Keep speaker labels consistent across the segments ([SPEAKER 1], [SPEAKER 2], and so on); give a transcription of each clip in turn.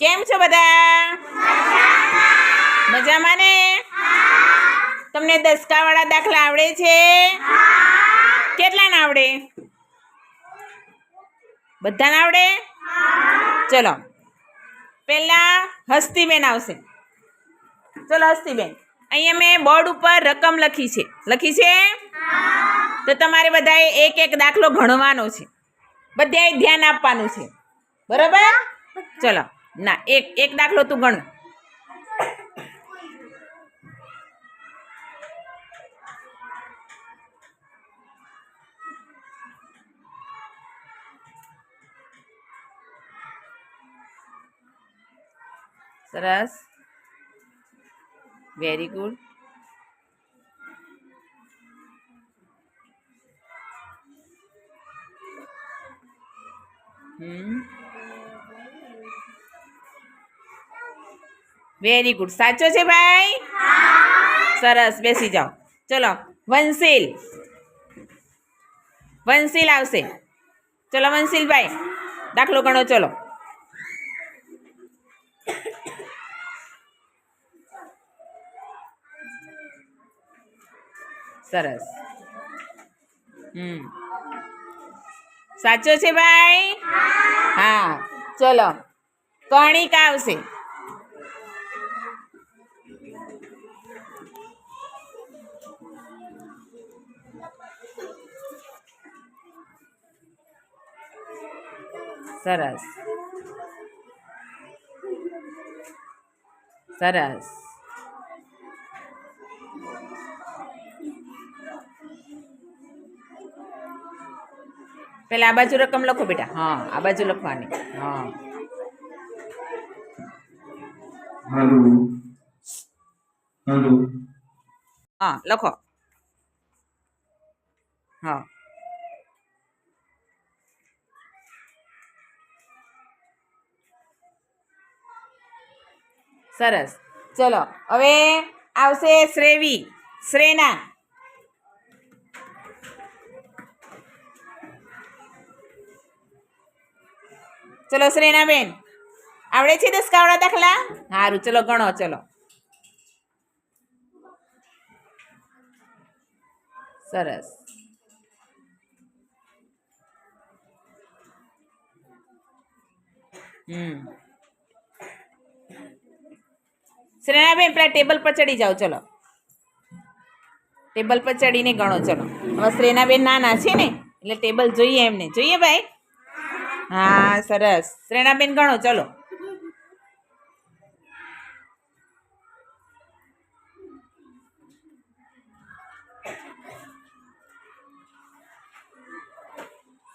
[SPEAKER 1] કેમ છો બધા? મજામાં ને? તમને દસકાવાળા દાખલા આવડે છે? કેટલાના આવડે? બધાને આવડે? ચલો પહેલા હસ્તીબેન આવશે. ચલો હસ્તીબેન, અહીંયા મેં બોર્ડ ઉપર રકમ લખી છે. તો તમારે બધાએ એક એક દાખલો ગણવાનો છે. બધાએ ધ્યાન આપવાનું છે. બરાબર? ચલો ના એક દાખલો તું ગણ. સરસ, વેરી ગુડ. વેરી ગુડ, સાચો છે ભાઈ? સરસ, બેસી જાઓ. ચલો વંશીલ આવશે. ચલો વંશીલભાઈ, દાખલો ગણો. ચલો સરસ. સાચો છે ભાઈ? હા. ચલો કણિકા આવશે. સરસ સરસ. પેલા આ બાજુ રકમ લખો બેટા. હા, આ બાજુ લખવાની. હા હા, લખો. હા, સરસ. ચલો હવે આવશે શ્રેના. ચલો શ્રેનાબેન, આવડે છે દસકાવાળા દાખલા? સારું, ચલો ગણો. ચલો સરસ. શ્રેનાબેન પેલા ટેબલ પર ચડી જાઓ. ચલો ટેબલ પર ચડીને ગણો. ચલો હવે શ્રેનાબેન નાના છે ને એટલે ટેબલ જોઈએ એમને. જોઈએ ભાઈ? હા, સરસ. શ્રેનાબેન ગણો. ચલો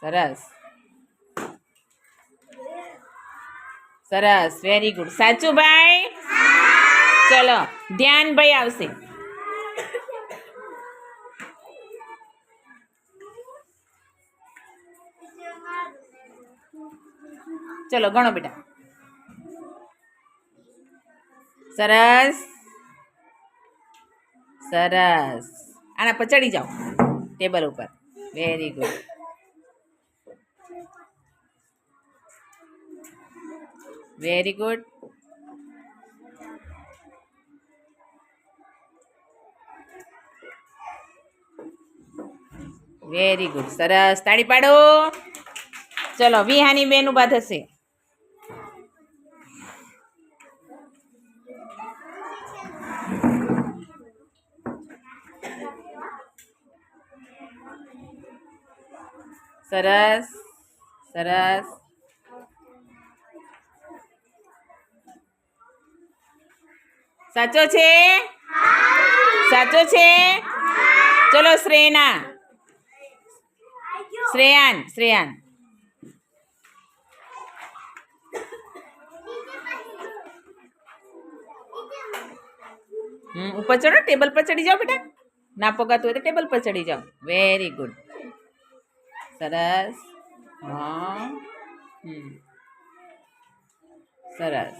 [SPEAKER 1] સરસ સરસ, વેરી ગુડ. સાચું ભાઈ? ચલો ધ્યાનભાઈ આવશે. ચલો ગણો બેટા. સરસ સરસ. આના પર ચડી જાઓ ટેબલ ઉપર. Very good. Very good. Very good. સરસ, તાળી પાડો. ચલો વિહાની બેન ઉભા થશે. સરસ સરસ. સાચો છે? સાચો છે? ચલો શ્રેયાન. ઉપર ચડો, ટેબલ પર ચડી જાઓ બેટા. ના પગાતું હોય તો ટેબલ પર ચડી જાઓ. Very good. સરસ. હા, સરસ.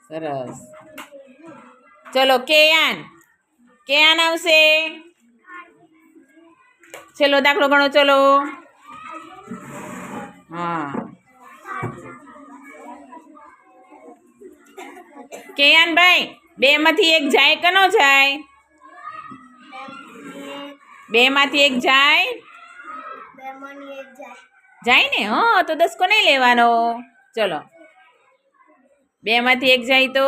[SPEAKER 1] સરસ. ચલો કેયાન. કેયાન આવશે. છેલ્લો દાખલો ગણો ચલો. હા કેયાન ભાઈ, 2 માંથી 1 જાય કે ન જાય? 2 માંથી 1 જાય? જાય ને. હા, તો 10 નહીં લેવાનો. ચલો, 2 માંથી 1 જાય તો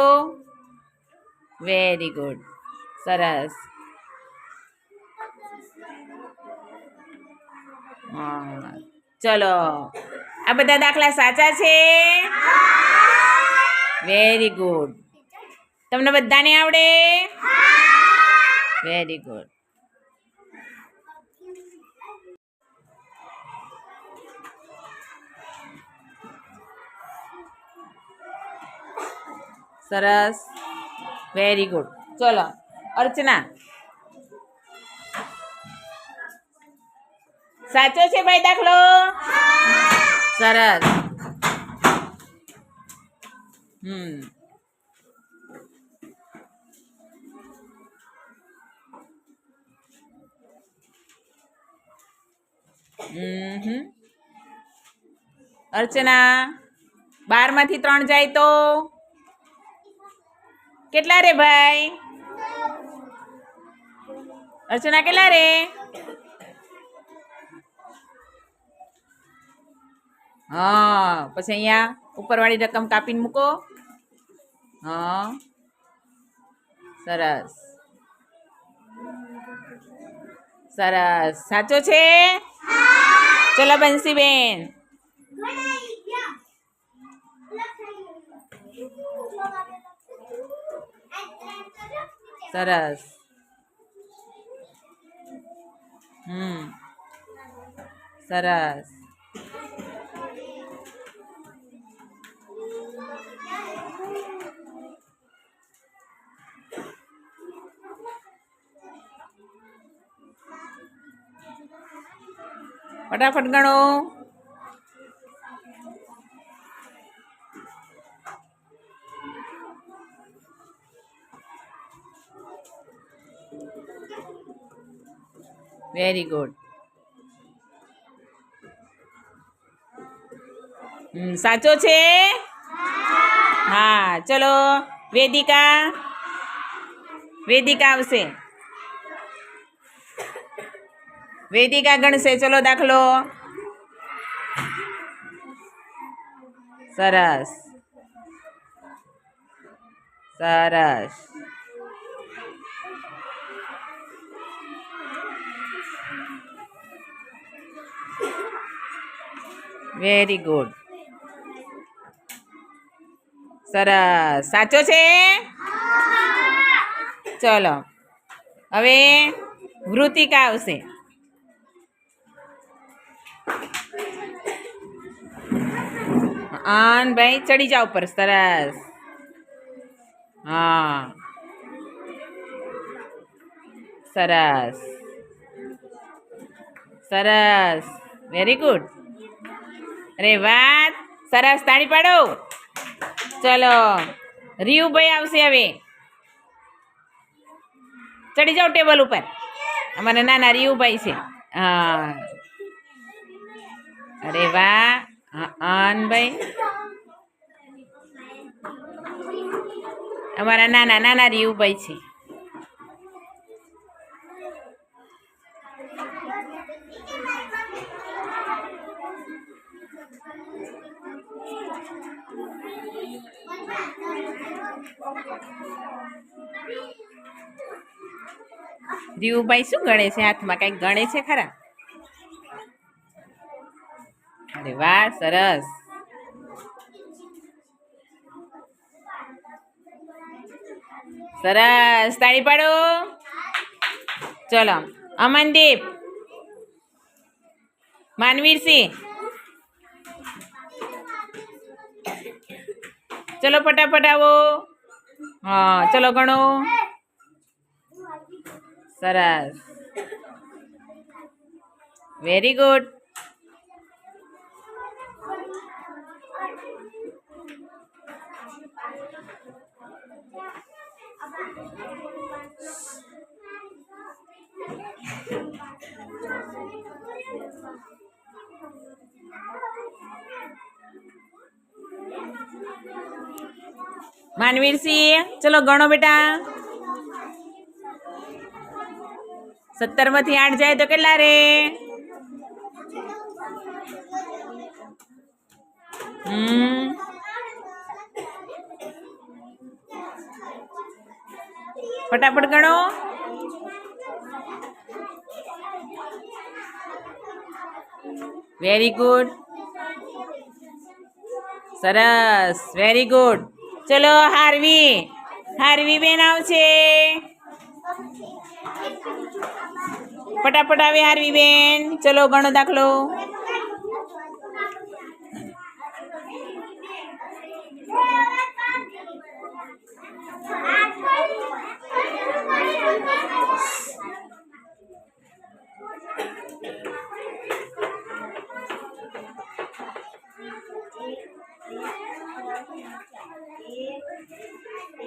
[SPEAKER 1] વેરી ગુડ, સરસ. હા ચલો, આ બધા દાખલા સાચા છે? Very good. તમને બધાને આવડે? Very good. સરસ, વેરી ગુડ. ચલો અર્ચના, સાચો છે ભાઈ દાખલો? સરસ. અર્ચના, 12 માંથી 3 જાય તો કેટલા રે ભાઈ? અર્ચના કેટલા રે? હા, પછી અહીંયા ઉપરવાળી રકમ કાપીને મૂકો. હા સરસ, સરસ. સાચો છે? ચલો બંસીબેન. સરસ. સરસ. ફટાફટ ગણો. Very good. સાચો છે? હા ચલો, વેદિકા. વેદિકા આવશે. વેદિકા ગણશે. ચલો દાખલો. સરસ, સરસ. Very good. સરસ. સાચો છે? ચલો હવે વૃતિકા આવશે. આન ભાઈ ચડી જાવ ઉપર. સરસ. હા સરસ, સરસ. Very good. અરે વાહ, સરસ. તાળી પાડો. ચલો રીયુભાઈ આવશે. હવે ચડી જાઓ ટેબલ ઉપર. અમારા નાના રીયુભાઈ છે. હા અરે વાહ. ભાઈ અમારા નાના નાના રીયુભાઈ છે. રીયુભાઈ શું ગણે છે? હાથમાં કઈક ગણે છે ખરા? અરે વાહ, સરસ. સરસ. તાળી પાડો. ચલો અમનદીપ, માનવીરસિંહ, ચલો ફટાફટ આવો. હા ચલો ગણો. સરસ. Very good. માનવીરસિંહ ચલો ગણો બેટા. 17 માંથી 8 જાય તો કેટલા રે? ફટાફટ ગણો. Very good. સરસ, વેરી ગુડ. ચલો હાર્વી બેન આવશે. ફટાફટ આવે હાર્વી બેન. ચલો ગણો દાખલો.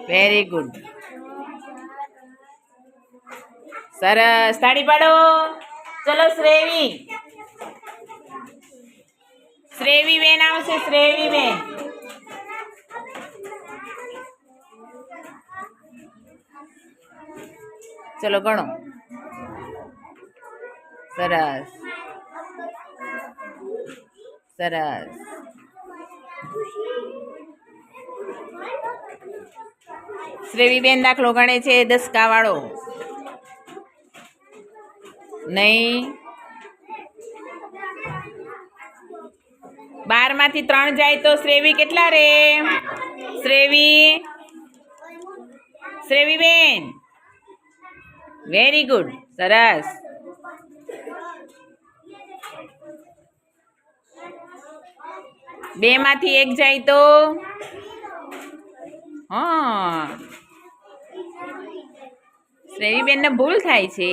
[SPEAKER 1] Very good. સરસ, તાળી પાડો. ચલો શ્રેવી બેન આવશે. શ્રેવી બેન ચલો ગણો. સરસ સરસ. શ્રેવી બેન દાખલો ગણે છે 10 વાળો. નહીં, 12 માંથી 3 જાય તો શ્રેવી કેટલા રે? શ્રેવી બેન વેરી ગુડ. સરસ. 2 માંથી 1 જાય તો શ્રેવી બેન ને ભૂલ થાય છે.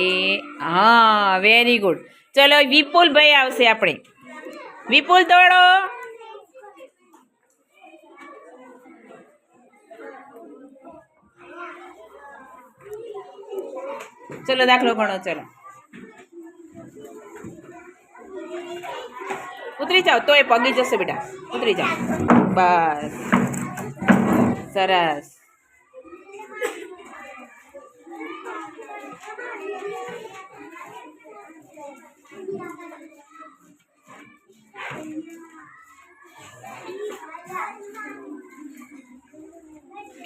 [SPEAKER 1] Very good. ચલો વિપુલ ભાઈ આવશે. આપણે વિપુલ દોડો. ચલો દાખલો ગણો. ચલો ઉતરી જાઓ તો એ પગી જશે બેટા. ઉતરી જાઓ. બસ, સરસ.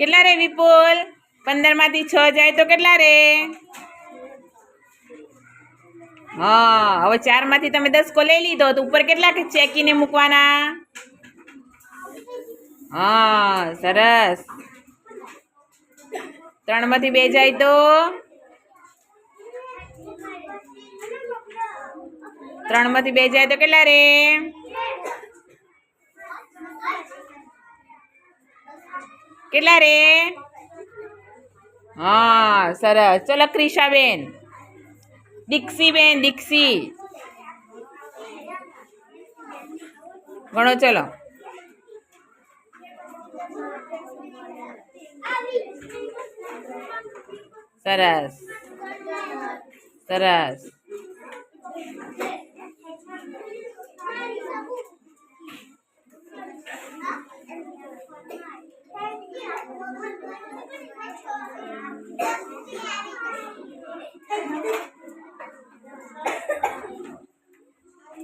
[SPEAKER 1] કેટલા રે વિપુલ? 15 માંથી 6 જાય તો કેટલા રે? હવે 4 માંથી તમે 10 કો લઈ લીધો તો ઉપર કેટલા ચેકીને મૂકવાના? સરસ. 3 માંથી 2 જાય તો 3 માંથી 2 જાય તો કેટલા રે? કેટલા રે? સરસ. ચલો ક્રિશાબેન. દીક્ષી ગણો. ચલો સરસ સરસ.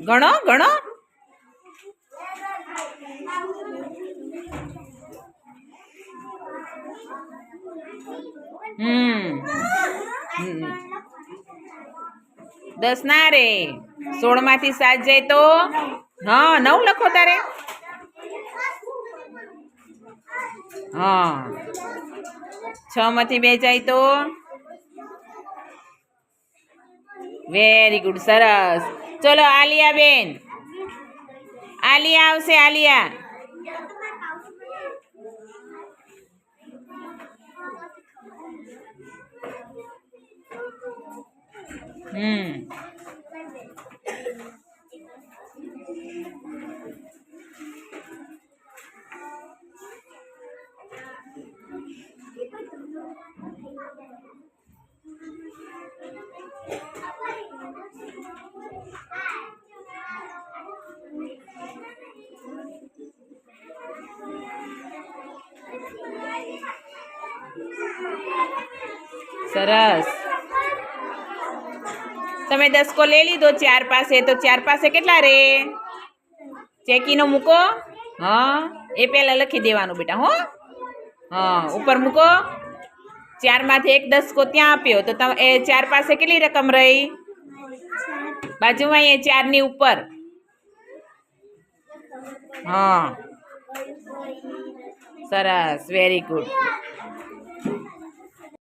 [SPEAKER 1] ગણો ગણો. દસ ના રે. 16 માંથી 7 જાય તો 9 લખો તારે. 6 માંથી 2 જાય તો વેરી ગુડ. સરસ. ચલો આલિયા બેન. આલિયા આવશે. આલિયા સરસ. તમે દસકો લઈ લીધો 4 પાસે, તો 4 પાસે કેટલા રે? ચેકીનો મૂકો. હા, એ પહેલા લખી દેવાનું બેટા. હો, હા, ઉપર મૂકો. 4 માંથી એક દસકો ત્યાં આપ્યો, તો એ 4 પાસે કેટલી રકમ રહી? બાજુમાં અહીંયા 4 ની ઉપર. હા, સરસ, વેરી ગુડ.